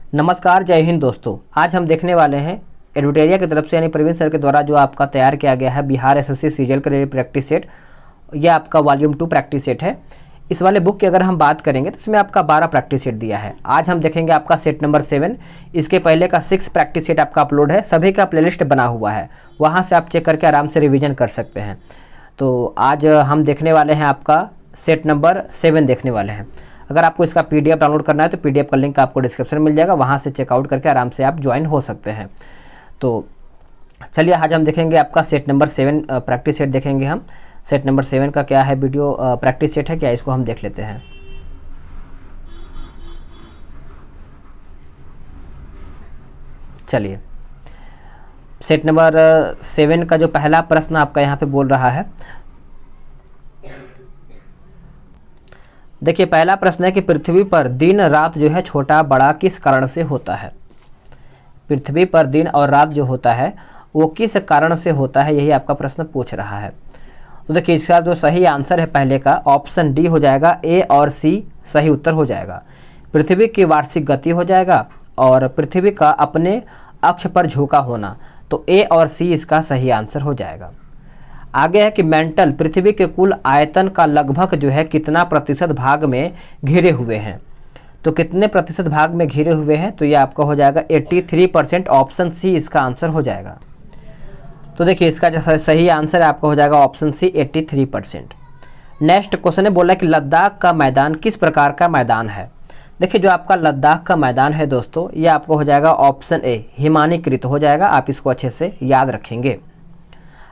नमस्कार, जय हिंद दोस्तों। आज हम देखने वाले हैं एडुटेरिया की तरफ से यानी प्रवीण सर के द्वारा जो आपका तैयार किया गया है बिहार एसएससी सीजीएल के लिए प्रैक्टिस सेट। यह आपका वॉल्यूम 2 प्रैक्टिस सेट है। इस वाले बुक की अगर हम बात करेंगे तो इसमें आपका 12 प्रैक्टिस सेट दिया है। आज हम देखेंगे आपका सेट नंबर 7। इसके पहले का 6 प्रैक्टिस सेट आपका अपलोड है, सभी का प्लेलिस्ट बना हुआ है, वहाँ से आप चेक करके आराम से रिविजन कर सकते हैं। तो आज हम देखने वाले हैं आपका सेट नंबर 7 देखने वाले हैं। अगर आपको इसका पीडीएफ डाउनलोड करना है तो पीडीएफ का लिंक आपको डिस्क्रिप्शन में मिल जाएगा, वहाँ से चेकआउट करके आराम से आप ज्वाइन हो सकते हैं। तो चलिए आज हम देखेंगे आपका सेट नंबर 7 प्रैक्टिस सेट देखेंगे हम। सेट नंबर 7 का क्या है, वीडियो प्रैक्टिस सेट है क्या, इसको हम देख लेते हैं। चलिए, सेट नंबर 7 का जो पहला प्रश्न आपका यहाँ पे बोल रहा है, देखिए पहला प्रश्न है कि पृथ्वी पर दिन रात जो है छोटा बड़ा किस कारण से होता है। पृथ्वी पर दिन और रात जो होता है वो किस कारण से होता है, यही आपका प्रश्न पूछ रहा है। तो देखिए इसका जो सही आंसर है पहले का ऑप्शन डी हो जाएगा, ए और सी सही उत्तर हो जाएगा। पृथ्वी की वार्षिक गति हो जाएगा और पृथ्वी का अपने अक्ष पर झुका होना, तो ए और सी इसका सही आंसर हो जाएगा। आगे है कि मेंटल पृथ्वी के कुल आयतन का लगभग जो है कितना प्रतिशत भाग में घिरे हुए हैं। तो कितने प्रतिशत भाग में घिरे हुए हैं, तो ये आपका हो जाएगा 83%। ऑप्शन सी इसका आंसर हो जाएगा। तो देखिए इसका जो सही आंसर है आपका हो जाएगा ऑप्शन सी 83%। नेक्स्ट क्वेश्चन है, बोला कि लद्दाख का मैदान किस प्रकार का मैदान है। देखिए जो आपका लद्दाख का मैदान है दोस्तों, ये आपको हो जाएगा ऑप्शन ए हिमानीकृत हो जाएगा। आप इसको अच्छे से याद रखेंगे।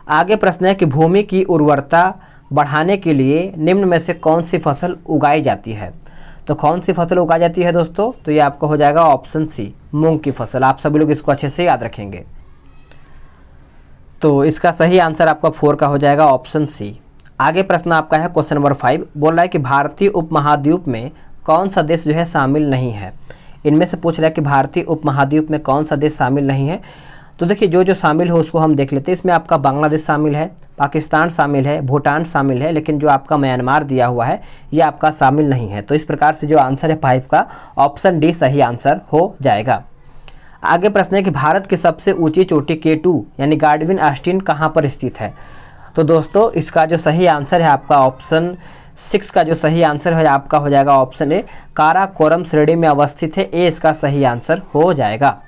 आगे प्रश्न है कि भूमि की उर्वरता बढ़ाने के लिए निम्न में से कौन सी फसल उगाई जाती है। तो कौन सी फसल उगाई जाती है दोस्तों, तो ये आपका हो जाएगा ऑप्शन सी मूंग की फसल। आप सभी लोग इसको अच्छे से याद रखेंगे। तो इसका सही आंसर आपका 4 का हो जाएगा ऑप्शन सी। आगे प्रश्न आपका है क्वेश्चन नंबर 5, बोल रहा है कि भारतीय उपमहाद्वीप में कौन सा देश जो है शामिल नहीं है। इनमें से पूछ रहा है कि भारतीय उपमहाद्वीप में कौन सा देश शामिल नहीं है। तो देखिए जो जो शामिल हो उसको हम देख लेते हैं। इसमें आपका बांग्लादेश शामिल है, पाकिस्तान शामिल है, भूटान शामिल है, लेकिन जो आपका म्यांमार दिया हुआ है ये आपका शामिल नहीं है। तो इस प्रकार से जो आंसर है 5 का ऑप्शन डी सही आंसर हो जाएगा। आगे प्रश्न है कि भारत की सबसे ऊंची चोटी K2 यानी गाडविन आस्टीन कहाँ पर स्थित है। तो दोस्तों इसका जो सही आंसर है आपका ऑप्शन 6 का जो सही आंसर है आपका हो जाएगा ऑप्शन ए काराकोरम श्रेणी में अवस्थित है। ए इसका सही आंसर हो जाएगा।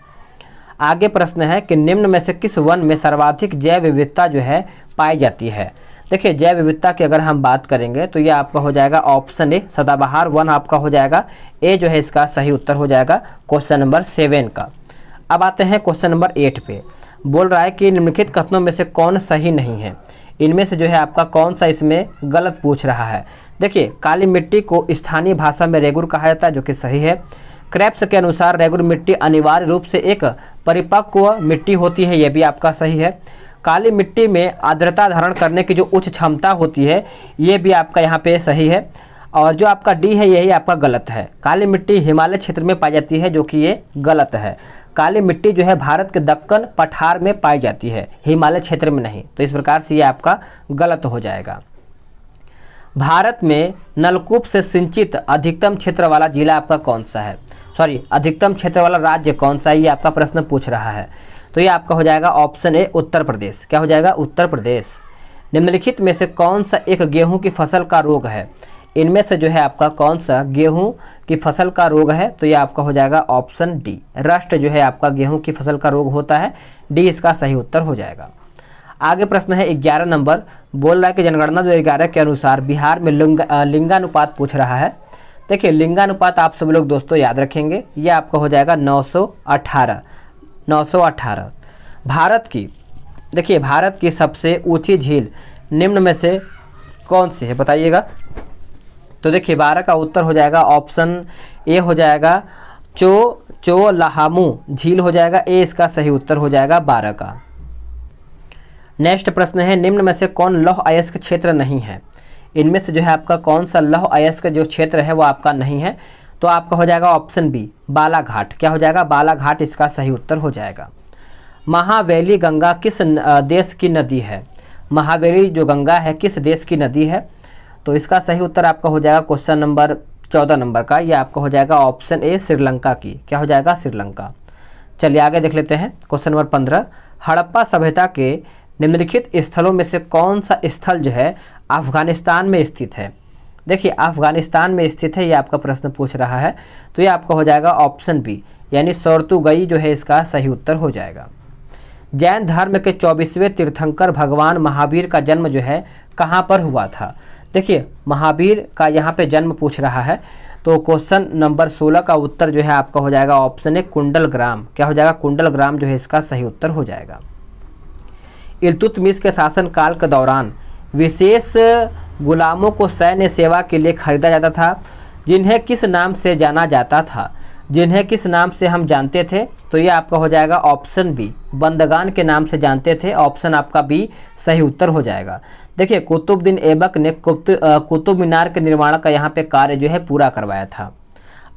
आगे प्रश्न है कि निम्न में से किस वन में सर्वाधिक जैव विविधता जो है पाई जाती है। देखिए जैव विविधता की अगर हम बात करेंगे तो ये आपका हो जाएगा ऑप्शन ए सदाबहार वन आपका हो जाएगा। ए जो है इसका सही उत्तर हो जाएगा क्वेश्चन नंबर 7 का। अब आते हैं क्वेश्चन नंबर 8 पे। बोल रहा है कि निम्नलिखित कथनों में से कौन सही नहीं है। इनमें से जो है आपका कौन सा इसमें गलत पूछ रहा है। देखिए काली मिट्टी को स्थानीय भाषा में रेगुर कहा जाता है, जो कि सही है। क्रेप्स के अनुसार रेगुर मिट्टी अनिवार्य रूप से एक परिपक्व मिट्टी होती है, यह भी आपका सही है। काली मिट्टी में आर्द्रता धारण करने की जो उच्च क्षमता होती है ये भी आपका यहाँ पे सही है। और जो आपका डी है यही आपका गलत है। काली मिट्टी हिमालय क्षेत्र में पाई जाती है, जो कि ये गलत है। काली मिट्टी जो है भारत के दक्कन पठार में पाई जाती है, हिमालय क्षेत्र में नहीं। तो इस प्रकार से ये आपका गलत हो जाएगा। भारत में नलकूप से सिंचित अधिकतम क्षेत्र वाला जिला आपका कौन सा है, अधिकतम क्षेत्र वाला राज्य कौन सा है, ये आपका प्रश्न पूछ रहा है। तो ये आपका हो जाएगा ऑप्शन ए उत्तर प्रदेश। क्या हो जाएगा, उत्तर प्रदेश। निम्नलिखित में से कौन सा एक गेहूं की फसल का रोग है। इनमें से जो है आपका कौन सा गेहूं की फसल का रोग है, तो ये आपका हो जाएगा ऑप्शन डी रस्ट जो है आपका गेहूं की फसल का रोग होता है। डी इसका सही उत्तर हो जाएगा। आगे प्रश्न है 11 नंबर, बोल रहा है कि जनगणना 2011 के अनुसार बिहार में लिंगानुपात पूछ रहा है। देखिए लिंगानुपात आप सभी लोग दोस्तों याद रखेंगे, ये आपका हो जाएगा 918। भारत की देखिए भारत की सबसे ऊंची झील निम्न में से कौन सी है बताइएगा। तो देखिए 12 का उत्तर हो जाएगा ऑप्शन ए हो जाएगा चोलाहामू झील हो जाएगा। ए इसका सही उत्तर हो जाएगा 12 का। नेक्स्ट प्रश्न है, निम्न में से कौन लौह अयस्क क्षेत्र नहीं है। इनमें से जो है आपका कौन सा लौह अयस्क जो क्षेत्र है वो आपका नहीं है। तो आपका हो जाएगा ऑप्शन बी बालाघाट। क्या हो जाएगा, बालाघाट इसका सही उत्तर हो जाएगा। महावेली गंगा किस देश की नदी है। महावेली जो गंगा है किस देश की नदी है। तो इसका सही उत्तर आपका हो जाएगा क्वेश्चन नंबर 14 नंबर का, ये आपका हो जाएगा ऑप्शन ए श्रीलंका की, क्या हो जाएगा श्रीलंका। चलिए आगे देख लेते हैं क्वेश्चन नंबर 15, हड़प्पा सभ्यता के निम्नलिखित स्थलों में से कौन सा स्थल जो है अफगानिस्तान में स्थित है। देखिए अफगानिस्तान में स्थित है, ये आपका प्रश्न पूछ रहा है, तो ये आपका हो जाएगा ऑप्शन बी यानी सोर्तुगई जो है इसका सही उत्तर हो जाएगा। जैन धर्म के 24वें तीर्थंकर भगवान महावीर का जन्म जो है कहाँ पर हुआ था। देखिए महावीर का यहाँ पे जन्म पूछ रहा है, तो क्वेश्चन नंबर 16 का उत्तर जो है आपका हो जाएगा ऑप्शन ए कुंडलग्राम, क्या हो जाएगा कुंडलग्राम जो है इसका सही उत्तर हो जाएगा। इल्तुतमिश के शासनकाल के दौरान विशेष गुलामों को सैन्य सेवा के लिए खरीदा जाता था, जिन्हें किस नाम से जाना जाता था, जिन्हें किस नाम से हम जानते थे, तो ये आपका हो जाएगा ऑप्शन बी बंदगान के नाम से जानते थे, ऑप्शन आपका बी सही उत्तर हो जाएगा। देखिए कुतुबुद्दीन ऐबक ने कुतुब मीनार के निर्माण का यहाँ पे कार्य जो है पूरा करवाया था।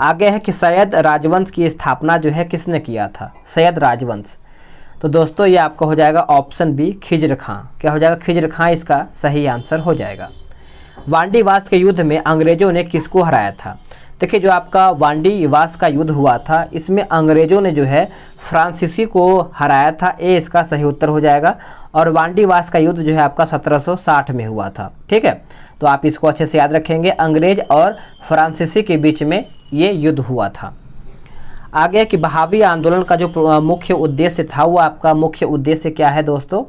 आगे है कि सैयद राजवंश की स्थापना जो है किसने किया था, सैयद राजवंश। तो दोस्तों ये आपका हो जाएगा ऑप्शन बी खिज्र खां, क्या हो जाएगा खिज्र खां इसका सही आंसर हो जाएगा। वांडीवास के युद्ध में अंग्रेजों ने किसको हराया था। देखिए जो आपका वांडीवास का युद्ध हुआ था इसमें अंग्रेजों ने जो है फ्रांसीसी को हराया था, ए इसका सही उत्तर हो जाएगा। और वांडीवास का युद्ध जो है आपका 1760 में हुआ था, ठीक है, तो आप इसको अच्छे से याद रखेंगे, अंग्रेज और फ्रांसीसी के बीच में ये युद्ध हुआ था। आगे कि बहावी आंदोलन का जो मुख्य उद्देश्य था वो आपका मुख्य उद्देश्य क्या है दोस्तों,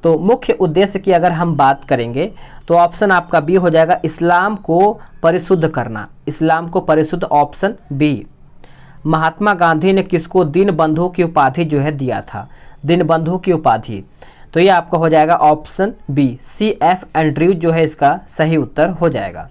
तो मुख्य उद्देश्य की अगर हम बात करेंगे तो ऑप्शन आपका बी हो जाएगा इस्लाम को परिशुद्ध करना, इस्लाम को परिशुद्ध, ऑप्शन बी। महात्मा गांधी ने किसको दीनबंधु की उपाधि जो है दिया था, दीनबंधु की उपाधि, तो ये आपका हो जाएगा ऑप्शन बी CF एंड्रयूज जो है इसका सही उत्तर हो जाएगा।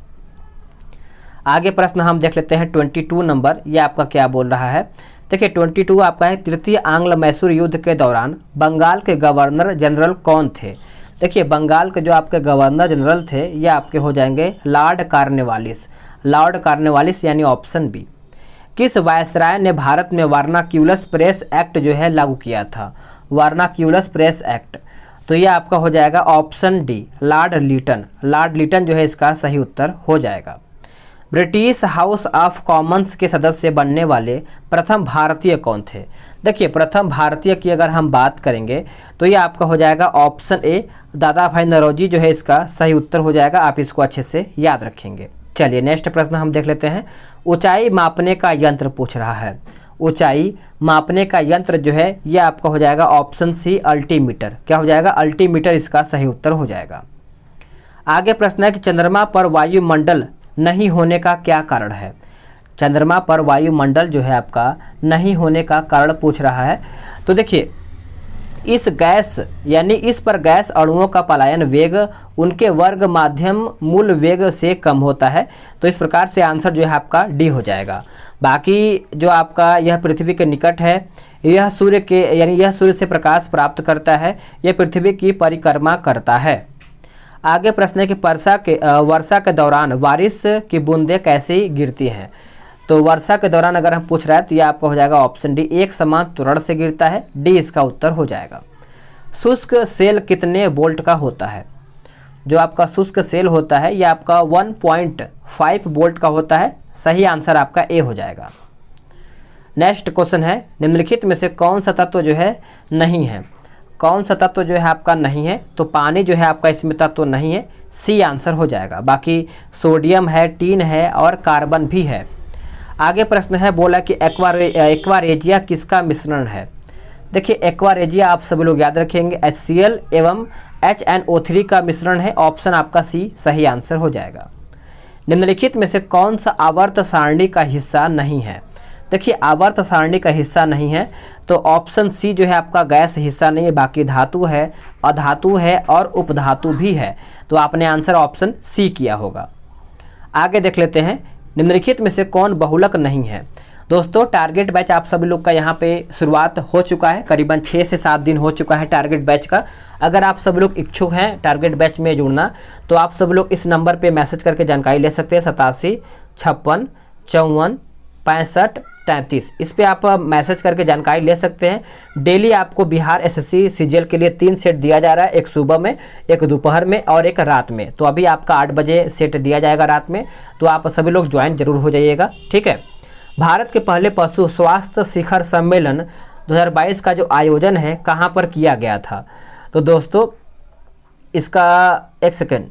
आगे प्रश्न हम देख लेते हैं 22 नंबर, ये आपका क्या बोल रहा है। देखिए 22 आपका है तृतीय आंग्ल मैसूर युद्ध के दौरान बंगाल के गवर्नर जनरल कौन थे। देखिए बंगाल के जो आपके गवर्नर जनरल थे ये आपके हो जाएंगे लॉर्ड कॉर्नवालिस, लॉर्ड कॉर्नवालिस यानी ऑप्शन बी। किस वायसराय ने भारत में वर्नाक्यूलस प्रेस एक्ट जो है लागू किया था, वर्नाक्यूलस प्रेस एक्ट, तो ये आपका हो जाएगा option D Lord Lytton, Lord Lytton जो है इसका सही उत्तर हो जाएगा। ब्रिटिश हाउस ऑफ कॉमन्स के सदस्य बनने वाले प्रथम भारतीय कौन थे। देखिए प्रथम भारतीय की अगर हम बात करेंगे तो ये आपका हो जाएगा ऑप्शन ए दादा भाई नौरोजी जो है इसका सही उत्तर हो जाएगा, आप इसको अच्छे से याद रखेंगे। चलिए नेक्स्ट प्रश्न हम देख लेते हैं। ऊंचाई मापने का यंत्र पूछ रहा है, ऊंचाई मापने का यंत्र जो है ये आपका हो जाएगा ऑप्शन सी अल्टीमीटर, क्या हो जाएगा अल्टीमीटर इसका सही उत्तर हो जाएगा। आगे प्रश्न है कि चंद्रमा पर वायुमंडल नहीं होने का क्या कारण है। चंद्रमा पर वायुमंडल जो है आपका नहीं होने का कारण पूछ रहा है। तो देखिए इस गैस यानी इस पर गैस अणुओं का पलायन वेग उनके वर्ग माध्यम मूल वेग से कम होता है, तो इस प्रकार से आंसर जो है आपका डी हो जाएगा। बाकी जो आपका यह पृथ्वी के निकट है, यह सूर्य के यानी यह सूर्य से प्रकाश प्राप्त करता है, यह पृथ्वी की परिक्रमा करता है। आगे प्रश्न है कि वर्षा के दौरान बारिश की बूंदें कैसे गिरती हैं। तो वर्षा के दौरान अगर हम पूछ रहे हैं तो ये आपका हो जाएगा ऑप्शन डी एक समान त्वरण से गिरता है, डी इसका उत्तर हो जाएगा। शुष्क सेल कितने वोल्ट का होता है। जो आपका शुष्क सेल होता है ये आपका 1.5 वोल्ट का होता है, सही आंसर आपका ए हो जाएगा। नेक्स्ट क्वेश्चन है निम्नलिखित में से कौन सा तत्व जो है नहीं है, कौन सा तत्व जो है आपका नहीं है, तो पानी जो है आपका इसमें तत्व नहीं है, सी आंसर हो जाएगा। बाकी सोडियम है, टीन है और कार्बन भी है। आगे प्रश्न है बोला कि एक्वारेजिया किसका मिश्रण है। देखिए एक्वारेजिया आप सभी लोग याद रखेंगे HCl एवं HNO3 का मिश्रण है, ऑप्शन आपका सी सही आंसर हो जाएगा। निम्नलिखित में से कौन सा आवर्त सारणी का हिस्सा नहीं है। देखिए आवर्त सारणी का हिस्सा नहीं है तो ऑप्शन सी जो है आपका गैस हिस्सा नहीं है, बाकी धातु है, अधातु है और उपधातु भी है, तो आपने आंसर ऑप्शन सी किया होगा। आगे देख लेते हैं निम्नलिखित में से कौन बहुलक नहीं है। दोस्तों टारगेट बैच आप सभी लोग का यहाँ पे शुरुआत हो चुका है, करीबन 6 से 7 दिन हो चुका है टारगेट बैच का। अगर आप सभी लोग इच्छुक हैं टारगेट बैच में जुड़ना तो आप सभी लोग इस नंबर पे मैसेज करके जानकारी ले सकते हैं 87 56 54 65 33। इस पे आप मैसेज करके जानकारी ले सकते हैं। डेली आपको बिहार एसएससी सीजीएल के लिए 3 सेट दिया जा रहा है, एक सुबह में, एक दोपहर में और एक रात में। तो अभी आपका 8 बजे सेट दिया जाएगा रात में, तो आप सभी लोग ज्वाइन जरूर हो जाइएगा, ठीक है। भारत के पहले पशु स्वास्थ्य शिखर सम्मेलन 2022 का जो आयोजन है कहाँ पर किया गया था? तो दोस्तों इसका एक सेकेंड,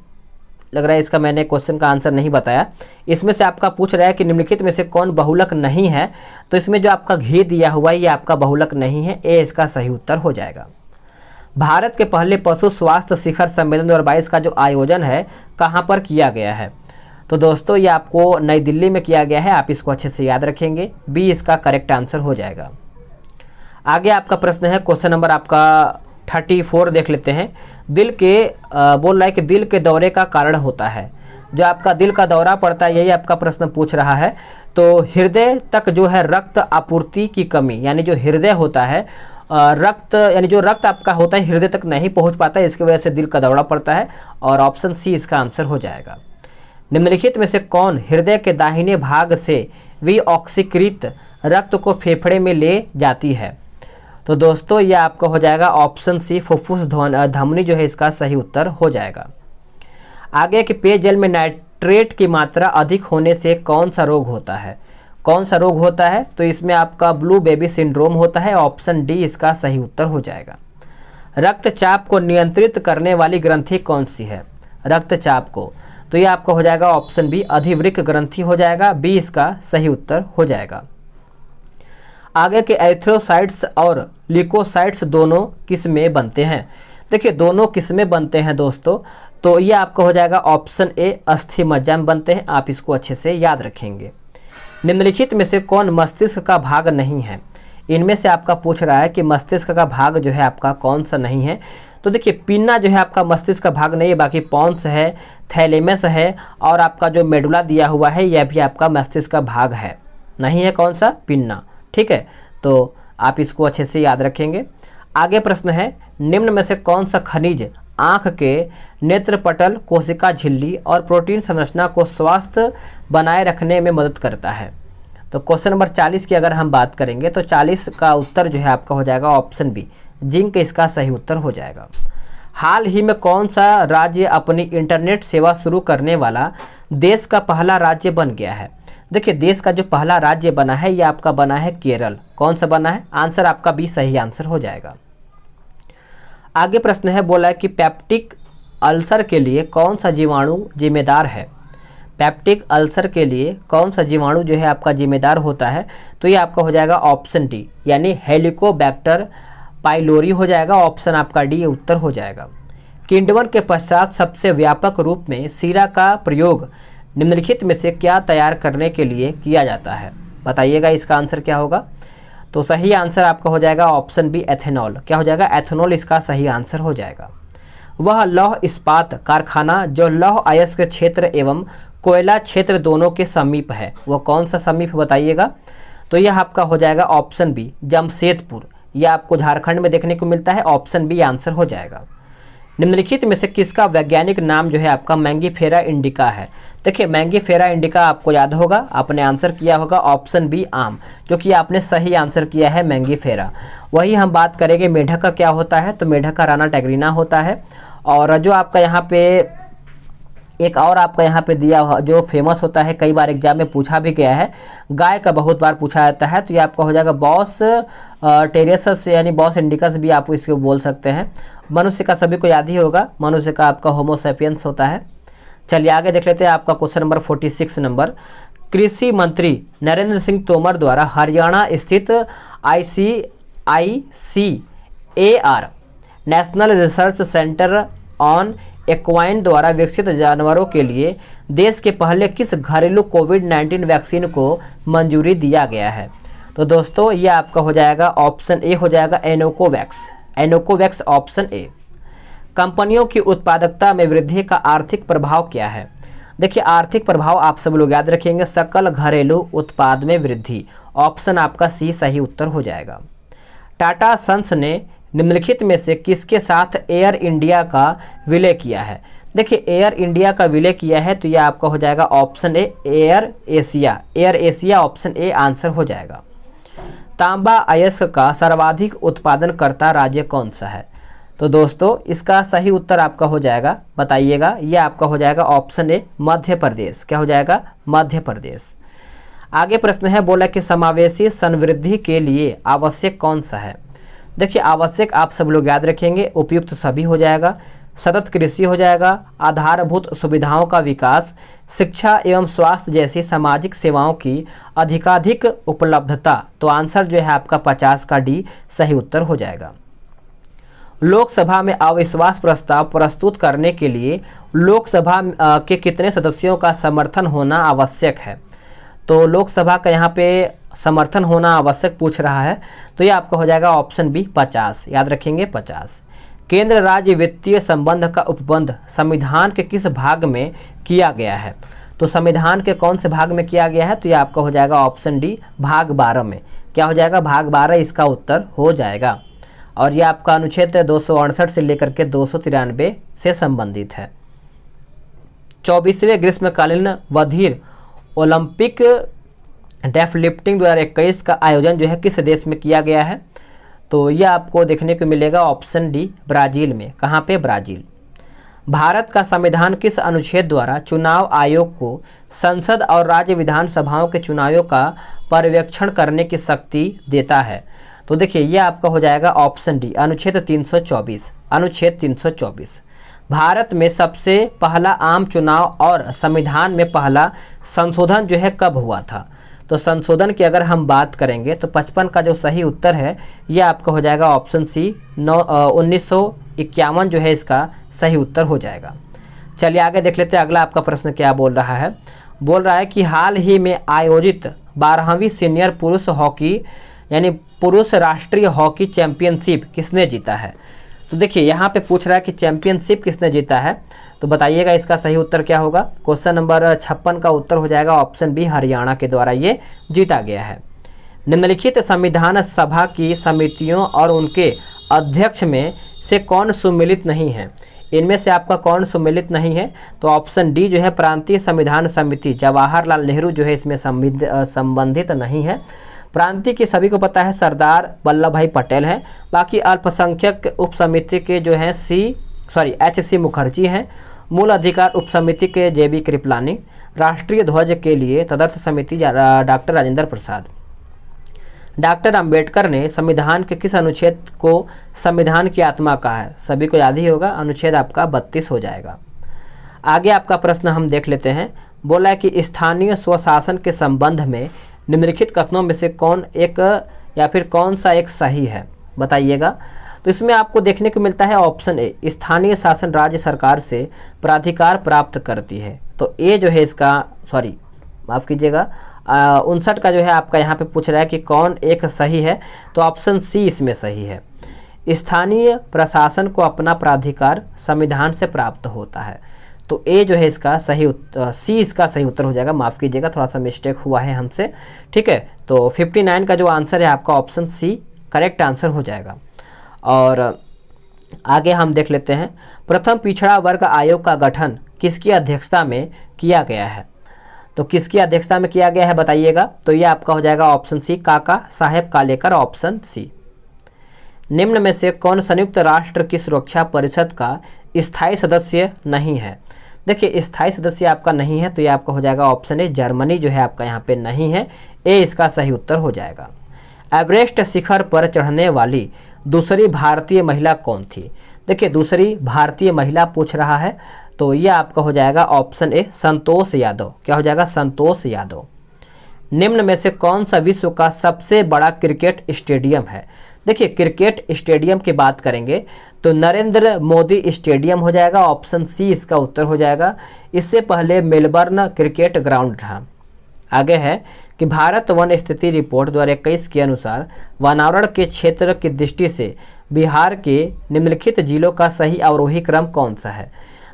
लग रहा है इसका मैंने क्वेश्चन का आंसर नहीं बताया। इसमें से आपका पूछ रहा है कि निम्नलिखित में से कौन बहुलक नहीं है, तो इसमें जो आपका घी दिया हुआ है ये आपका बहुलक नहीं है, ए इसका सही उत्तर हो जाएगा। भारत के पहले पशु स्वास्थ्य शिखर सम्मेलन 2022 का जो आयोजन है कहाँ पर किया गया है? तो दोस्तों ये आपको नई दिल्ली में किया गया है, आप इसको अच्छे से याद रखेंगे, बी इसका करेक्ट आंसर हो जाएगा। आगे आपका प्रश्न है क्वेश्चन नंबर आपका 34 देख लेते हैं। दिल के बोल रहा है कि दिल के दौरे का कारण होता है, जो आपका दिल का दौरा पड़ता है, यही आपका प्रश्न पूछ रहा है। तो हृदय तक जो है रक्त आपूर्ति की कमी, यानी जो हृदय होता है रक्त, यानी जो रक्त आपका होता है हृदय तक नहीं पहुंच पाता है, इसकी वजह से दिल का दौरा पड़ता है, और ऑप्शन सी इसका आंसर हो जाएगा। निम्नलिखित में से कौन हृदय के दाहिने भाग से विऑक्सीकृत रक्त को फेफड़े में ले जाती है? तो दोस्तों ये आपका हो जाएगा ऑप्शन सी, फुफ्फुस धमनी जो है इसका सही उत्तर हो जाएगा। आगे कि पेयजल में नाइट्रेट की मात्रा अधिक होने से कौन सा रोग होता है? कौन सा रोग होता है? तो इसमें आपका ब्लू बेबी सिंड्रोम होता है, ऑप्शन डी इसका सही उत्तर हो जाएगा। रक्तचाप को नियंत्रित करने वाली ग्रंथि कौन सी है? रक्तचाप को, तो ये आपका हो जाएगा ऑप्शन बी, अधिवृक्क ग्रंथि हो जाएगा, बी इसका सही उत्तर हो जाएगा। आगे के एरिथ्रोसाइट्स और ल्यूकोसाइट्स दोनों किस में बनते हैं? देखिए दोनों किस में बनते हैं दोस्तों, तो ये आपका हो जाएगा ऑप्शन ए, अस्थि मज्जा में बनते हैं, आप इसको अच्छे से याद रखेंगे। निम्नलिखित में से कौन मस्तिष्क का भाग नहीं है? इनमें से आपका पूछ रहा है कि मस्तिष्क का भाग जो है आपका कौन सा नहीं है? तो देखिए पिन्ना जो है आपका मस्तिष्क का भाग नहीं है, बाकी पॉन्स है, थैलेमस है, और आपका जो मेडुला दिया हुआ है यह भी आपका मस्तिष्क का भाग है, नहीं है कौन सा? पिन्ना, ठीक है। तो आप इसको अच्छे से याद रखेंगे। आगे प्रश्न है निम्न में से कौन सा खनिज आँख के नेत्रपटल, कोशिका झिल्ली और प्रोटीन संरचना को स्वस्थ बनाए रखने में मदद करता है? तो क्वेश्चन नंबर 40 की अगर हम बात करेंगे तो 40 का उत्तर जो है आपका हो जाएगा ऑप्शन बी, जिंक इसका सही उत्तर हो जाएगा। हाल ही में कौन सा राज्य अपनी इंटरनेट सेवा शुरू करने वाला देश का पहला राज्य बन गया है? देखिए देश का जो पहला राज्य बना है ये आपका बना है केरल। कौन सा बना है? आंसर आपका बी सही आंसर हो जाएगा। आगे प्रश्न है, बोला है कि पेप्टिक अल्सर के लिए कौन सा जीवाणु जिम्मेदार है? पेप्टिक अल्सर के लिए कौन सा जीवाणु जो है आपका जिम्मेदार होता है? तो ये आपका हो जाएगा ऑप्शन डी, यानी हेलिकोबैक्टर पाइलोरी हो जाएगा, ऑप्शन आपका डी उत्तर हो जाएगा। किण्वन के पश्चात सबसे व्यापक रूप में सीरा का प्रयोग निम्नलिखित में से क्या तैयार करने के लिए किया जाता है? बताइएगा इसका आंसर क्या होगा? तो सही आंसर आपका हो जाएगा ऑप्शन बी, एथेनॉल। क्या हो जाएगा? एथेनॉल इसका सही आंसर हो जाएगा। वह लौह इस्पात कारखाना जो लौह अयस्क क्षेत्र एवं कोयला क्षेत्र दोनों के समीप है, वह कौन सा समीप बताइएगा? तो यह आपका हो जाएगा ऑप्शन बी, जमशेदपुर। यह आपको झारखंड में देखने को मिलता है, ऑप्शन बी आंसर हो जाएगा। निम्नलिखित में से किसका वैज्ञानिक नाम जो है आपका मैंगीफेरा इंडिका है? देखिए मैंगीफेरा इंडिका आपको याद होगा, आपने आंसर किया होगा ऑप्शन बी, आम, जो कि आपने सही आंसर किया है मैंगीफेरा। वही हम बात करेंगे मेढक का क्या होता है, तो मेढक का राना टैग्रीना होता है। और जो आपका यहाँ पे एक और आपका यहाँ पे दिया हुआ जो फेमस होता है, कई बार एग्जाम में पूछा भी गया है, गाय का बहुत बार पूछा जाता है, तो ये आपका हो जाएगा बॉस टेरेसस, यानी बॉस इंडिकस भी आप इसको बोल सकते हैं। मनुष्य का सभी को याद ही होगा, मनुष्य का आपका होमो सैपियंस होता है। चलिए आगे देख लेते हैं आपका क्वेश्चन नंबर 46 नंबर। कृषि मंत्री नरेंद्र सिंह तोमर द्वारा हरियाणा स्थित ICAR national research centre on equine द्वारा विकसित जानवरों के लिए देश के पहले किस घरेलू कोविड-19 वैक्सीन को मंजूरी दिया गया है? तो दोस्तों ये आपका हो जाएगा ऑप्शन ए हो जाएगा एनोकोवैक्स। एनोकोवैक्स ऑप्शन ए। कंपनियों की उत्पादकता में वृद्धि का आर्थिक प्रभाव क्या है? देखिए आर्थिक प्रभाव आप सब लोग याद रखेंगे, सकल घरेलू उत्पाद में वृद्धि, ऑप्शन आपका सी सही उत्तर हो जाएगा। टाटा सन्स ने निम्नलिखित में से किसके साथ एयर इंडिया का विलय किया है? देखिए एयर इंडिया का विलय किया है, तो ये आपका हो जाएगा option A air Asia. Air Asia option A answer हो जाएगा। तांबा अयस्क का सर्वाधिक उत्पादनकर्ता राज्य कौन सा है? तो दोस्तों इसका सही उत्तर आपका हो जाएगा, बताइएगा, ये आपका हो जाएगा ऑप्शन ए मध्य प्रदेश। क्या हो जाएगा? मध्य प्रदेश। आगे प्रश्न है, बोला कि समावेशी समृद्धि के लिए आवश्यक कौन सा है? देखिए आवश्यक आप सब लोग याद रखेंगे, उपयुक्त सभी हो जाएगा, सतत कृषि हो जाएगा, आधारभूत सुविधाओं का विकास, शिक्षा एवं स्वास्थ्य जैसी सामाजिक सेवाओं की अधिकाधिक उपलब्धता। तो आंसर जो है आपका 50 का डी सही उत्तर हो जाएगा। लोकसभा में अविश्वास प्रस्ताव प्रस्तुत करने के लिए लोकसभा के कितने सदस्यों का समर्थन होना आवश्यक है? तो लोकसभा का यहाँ पे समर्थन होना आवश्यक पूछ रहा है, तो ये आपका हो जाएगा ऑप्शन बी 50। याद रखेंगे 50। केंद्र राज्य वित्तीय संबंध का उपबंध संविधान के किस भाग में किया गया है? तो संविधान के कौन से भाग में किया गया है? तो ये आपका हो जाएगा ऑप्शन डी भाग 12 में। क्या हो जाएगा? भाग 12 इसका उत्तर हो जाएगा। और ये आपका अनुच्छेद 268 से लेकर के 293 से संबंधित है। 24वें ग्रीष्मकालीन बधिर ओलंपिक डेडलिफ्टिंग 2021 का आयोजन जो है किस देश में किया गया है? तो यह आपको देखने को मिलेगा ऑप्शन डी ब्राज़ील में। कहाँ पे? ब्राज़ील। भारत का संविधान किस अनुच्छेद द्वारा चुनाव आयोग को संसद और राज्य विधानसभाओं के चुनावों का पर्यवेक्षण करने की शक्ति देता है? तो देखिए यह आपका हो जाएगा ऑप्शन डी अनुच्छेद 324। अनुच्छेद 324। भारत में सबसे पहला आम चुनाव और संविधान में पहला संशोधन जो है कब हुआ था? तो संशोधन की अगर हम बात करेंगे तो 55 का जो सही उत्तर है ये आपका हो जाएगा ऑप्शन सी 1951 जो है इसका सही उत्तर हो जाएगा। चलिए आगे देख लेते हैं, अगला आपका प्रश्न क्या बोल रहा है। बोल रहा है कि हाल ही में आयोजित 12वीं सीनियर पुरुष हॉकी यानी पुरुष राष्ट्रीय हॉकी चैंपियनशिप किसने जीता है? तो देखिए यहाँ पे पूछ रहा है कि चैंपियनशिप किसने जीता है, तो बताइएगा इसका सही उत्तर क्या होगा। क्वेश्चन नंबर 56 का उत्तर हो जाएगा ऑप्शन बी हरियाणा के द्वारा ये जीता गया है। निम्नलिखित संविधान सभा की समितियों और उनके अध्यक्ष में से कौन सम्मिलित नहीं है? इनमें से आपका कौन सम्मिलित नहीं है? तो ऑप्शन डी जो है प्रांतीय संविधान समिति जवाहरलाल नेहरू जो है इसमें संबंधित नहीं है। प्रांतीय के सभी को पता है सरदार वल्लभ भाई पटेल हैं। बाकी अल्पसंख्यक उप समिति के जो हैं एच.सी. मुखर्जी हैं। मूल अधिकार उप समिति के जे.बी. कृपलानी। राष्ट्रीय ध्वज के लिए तदर्थ समिति डॉक्टर राजेंद्र प्रसाद। डॉक्टर अंबेडकर ने संविधान के किस अनुच्छेद को संविधान की आत्मा कहा है? सभी को याद ही होगा, अनुच्छेद आपका 32 हो जाएगा। आगे आपका प्रश्न हम देख लेते हैं। बोला है कि स्थानीय स्वशासन के संबंध में निम्नलिखित कथनों में से कौन एक या फिर कौन सा एक सही है? बताइएगा। तो इसमें आपको देखने को मिलता है ऑप्शन ए स्थानीय शासन राज्य सरकार से प्राधिकार प्राप्त करती है। तो ए जो है इसका माफ़ कीजिएगा 59 का जो है आपका यहाँ पे पूछ रहा है कि कौन एक सही है, तो ऑप्शन सी इसमें सही है। स्थानीय प्रशासन को अपना प्राधिकार संविधान से प्राप्त होता है। तो ए जो है इसका सही सी इसका सही उत्तर हो जाएगा। माफ़ कीजिएगा थोड़ा सा मिस्टेक हुआ है हमसे, ठीक है। तो 59 का जो आंसर है आपका ऑप्शन सी करेक्ट आंसर हो जाएगा। और आगे हम देख लेते हैं, प्रथम पिछड़ा वर्ग आयोग का गठन किसकी अध्यक्षता में किया गया है? तो किसकी अध्यक्षता में किया गया है बताइएगा। तो ये आपका हो जाएगा ऑप्शन सी काका साहेब कालेकर, ऑप्शन सी। निम्न में से कौन संयुक्त राष्ट्र की सुरक्षा परिषद का स्थायी सदस्य नहीं है? देखिए स्थायी सदस्य आपका नहीं है, तो ये आपका हो जाएगा ऑप्शन ए जर्मनी जो है आपका यहाँ पे नहीं है। ए इसका सही उत्तर हो जाएगा। एवरेस्ट शिखर पर चढ़ने वाली दूसरी भारतीय महिला कौन थी? देखिए दूसरी भारतीय महिला पूछ रहा है, तो ये आपका हो जाएगा ऑप्शन ए संतोष यादव। क्या हो जाएगा? संतोष यादव। निम्न में से कौन सा विश्व का सबसे बड़ा क्रिकेट स्टेडियम है? देखिए क्रिकेट स्टेडियम की बात करेंगे तो नरेंद्र मोदी स्टेडियम हो जाएगा, ऑप्शन सी इसका उत्तर हो जाएगा। इससे पहले मेलबर्न क्रिकेट ग्राउंड था। आगे है कि भारत वन स्थिति रिपोर्ट 2021 के अनुसार वनावरण के क्षेत्र की दृष्टि से बिहार के निम्नलिखित जिलों का सही अवरोही क्रम कौन सा है?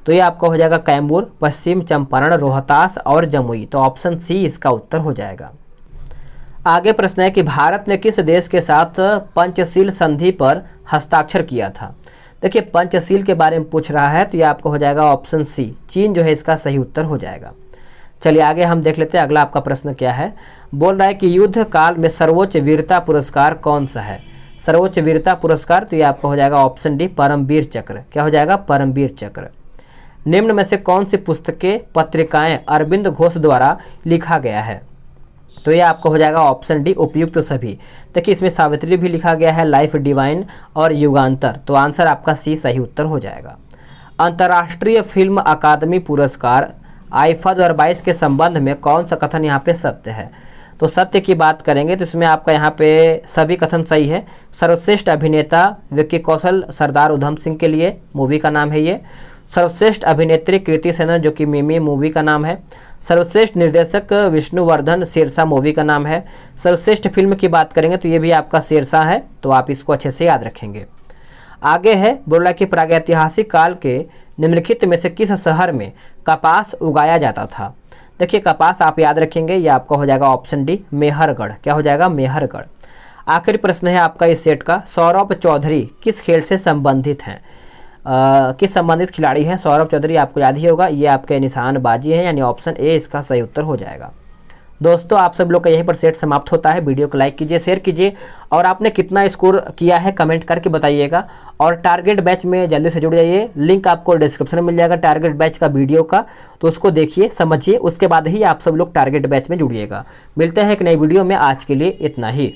तो ये आपका हो जाएगा कैमूर, पश्चिम चंपारण, रोहतास और जमुई। तो ऑप्शन सी इसका उत्तर हो जाएगा। आगे प्रश्न है कि भारत ने किस देश के साथ पंचशील संधि पर हस्ताक्षर किया था? देखिए पंचशील के बारे में पूछ रहा है तो ये आपका हो जाएगा ऑप्शन सी, चीन जो है इसका सही उत्तर हो जाएगा। चलिए आगे हम देख लेते हैं अगला आपका प्रश्न क्या है। बोल रहा है कि युद्ध काल में सर्वोच्च वीरता पुरस्कार कौन सा है। सर्वोच्च वीरता पुरस्कार तो ये आपका हो जाएगा ऑप्शन डी, परमवीर चक्र। क्या हो जाएगा, परमवीर चक्र। निम्न में से कौन सी पुस्तकें पत्रिकाएं अरविंद घोष द्वारा लिखा गया है। तो ये आपका हो जाएगा ऑप्शन डी, उपयुक्त सभी। देखिए इसमें सावित्री भी लिखा गया है, लाइफ डिवाइन और युगांतर, तो आंसर आपका सी सही उत्तर हो जाएगा। अंतर्राष्ट्रीय फिल्म अकादमी पुरस्कार आईफा 2022 के संबंध में कौन सा कथन यहाँ पे सत्य है। तो सत्य की बात करेंगे तो इसमें आपका यहाँ पे सभी कथन सही है। सर्वश्रेष्ठ अभिनेता विक्की कौशल सरदार उधम सिंह के लिए मूवी का नाम है ये। सर्वश्रेष्ठ अभिनेत्री कृति सेनन जो कि मिमी मूवी का नाम है। सर्वश्रेष्ठ निर्देशक विष्णुवर्धन शेरशाह मूवी का नाम है। सर्वश्रेष्ठ फिल्म की बात करेंगे तो ये भी आपका शेरशाह है, तो आप इसको अच्छे से याद रखेंगे। आगे है बोला कि प्रागैतिहासिक काल के निम्नलिखित में से किस शहर में कपास उगाया जाता था। देखिए कपास आप याद रखेंगे, ये आपका हो जाएगा ऑप्शन डी, मेहरगढ़। क्या हो जाएगा, मेहरगढ़। आखिरी प्रश्न है आपका इस सेट का, सौरभ चौधरी किस खेल से संबंधित हैं। किस संबंधित खिलाड़ी हैं सौरभ चौधरी, आपको याद ही होगा, ये आपके निशानबाजी है, यानी ऑप्शन ए इसका सही उत्तर हो जाएगा। दोस्तों आप सब लोग का यहीं पर सेट समाप्त होता है। वीडियो को लाइक कीजिए, शेयर कीजिए और आपने कितना स्कोर किया है कमेंट करके बताइएगा। और टारगेट बैच में जल्दी से जुड़ जाइए, लिंक आपको डिस्क्रिप्शन में मिल जाएगा टारगेट बैच का वीडियो का, तो उसको देखिए समझिए, उसके बाद ही आप सब लोग टारगेट बैच में जुड़िएगा। मिलते हैं एक नई वीडियो में, आज के लिए इतना ही।